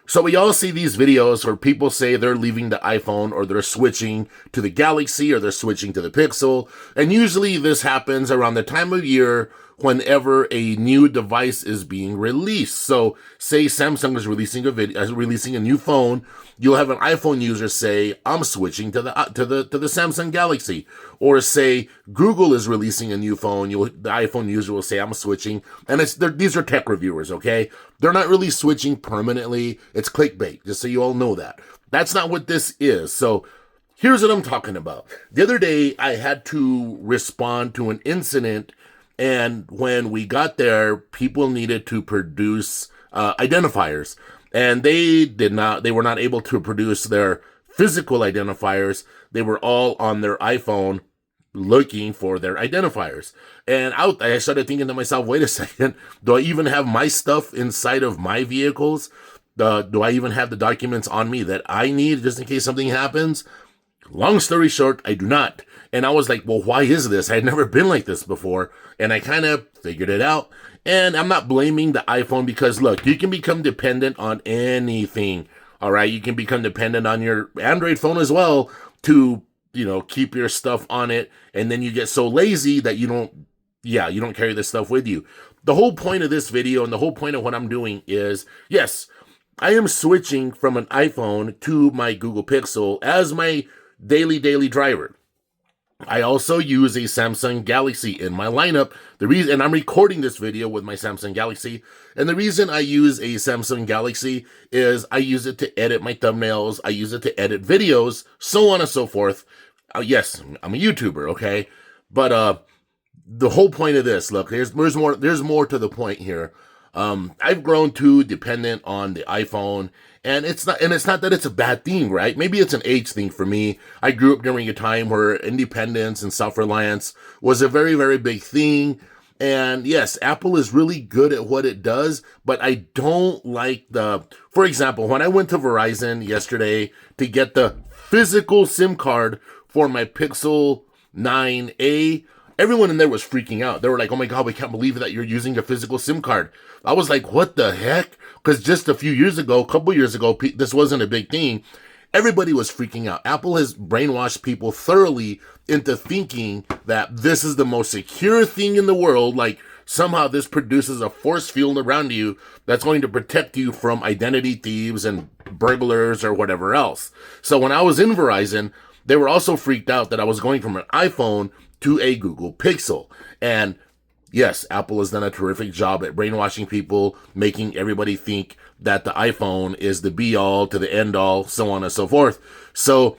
So we all see these videos where people say they're leaving the iPhone or they're switching to the Galaxy or they're switching to the Pixel. And usually this happens around the time of year whenever a new device is being released. So say Samsung is releasing a new phone, you'll have an iPhone user say, "I'm switching to the Samsung Galaxy." Or say Google is releasing a new phone, the iPhone user will say, "I'm switching." And these are tech reviewers, okay? They're not really switching permanently. It's clickbait, just so you all know that. That's not what this is. So here's what I'm talking about. The other day, I had to respond to an incident, and when we got there, people needed to produce identifiers, and they were not able to produce their physical identifiers. They were all on their iPhone looking for their identifiers. And I started thinking to myself, wait a second, do I even have my stuff inside of my vehicles? Do I even have the documents on me that I need just in case something happens? Long story short, I do not. And I was like, well, why is this? I had never been like this before. And I kind of figured it out. And I'm not blaming the iPhone because, look, you can become dependent on anything. All right. You can become dependent on your Android phone as well to, keep your stuff on it. And then you get so lazy that you don't carry this stuff with you. The whole point of this video and the whole point of what I'm doing is, yes, I am switching from an iPhone to my Google Pixel as my daily driver. I also use a Samsung Galaxy in my lineup. And I'm recording this video with my Samsung Galaxy. And the reason I use a Samsung Galaxy is I use it to edit my thumbnails. I use it to edit videos, so on and so forth. Yes, I'm a YouTuber, okay? But the whole point of this, look, there's more to the point here. I've grown too dependent on the iPhone, and it's not that it's a bad thing, right? Maybe it's an age thing for me. I grew up during a time where independence and self-reliance was a very, very big thing. And yes, Apple is really good at what it does, but I don't like for example, when I went to Verizon yesterday to get the physical SIM card for my Pixel 9a, everyone in there was freaking out. They were like, "Oh my God, we can't believe that you're using a physical SIM card." I was like, what the heck? Because just a couple years ago, this wasn't a big thing. Everybody was freaking out. Apple has brainwashed people thoroughly into thinking that this is the most secure thing in the world. Like somehow this produces a force field around you that's going to protect you from identity thieves and burglars or whatever else. So when I was in Verizon, they were also freaked out that I was going from an iPhone to a Google Pixel. And yes, Apple has done a terrific job at brainwashing people, making everybody think that the iPhone is the be-all to the end-all, so on and so forth. So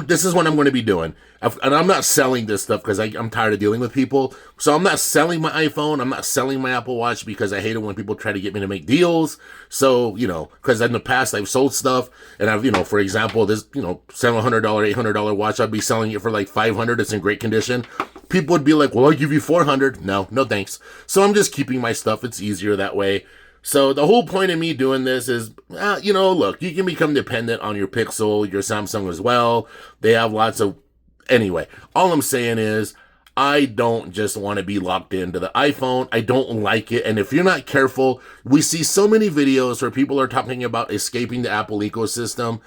this is what I'm going to be doing. And I'm not selling this stuff because I'm tired of dealing with people. So I'm not selling my iPhone. I'm not selling my Apple Watch because I hate it when people try to get me to make deals. So, because in the past I've sold stuff and I've, for example, this, $700, $800 watch, I'd be selling it for like $500. It's in great condition. People would be like, well, I'll give you $400. No thanks. So I'm just keeping my stuff. It's easier that way. So the whole point of me doing this is, look, you can become dependent on your Pixel, your Samsung as well. They have lots of, anyway, all I'm saying is I don't just want to be locked into the iPhone. I don't like it. And if you're not careful, we see so many videos where people are talking about escaping the Apple ecosystem.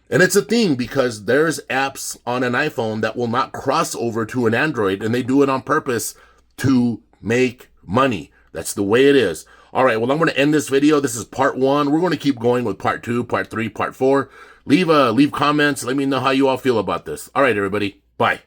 And it's a thing because there's apps on an iPhone that will not cross over to an Android, and they do it on purpose to make money. That's the way it is. All right, well, I'm going to end this video. This is part 1. We're going to keep going with part 2, part 3, part 4. Leave comments. Let me know how you all feel about this. All right, everybody. Bye.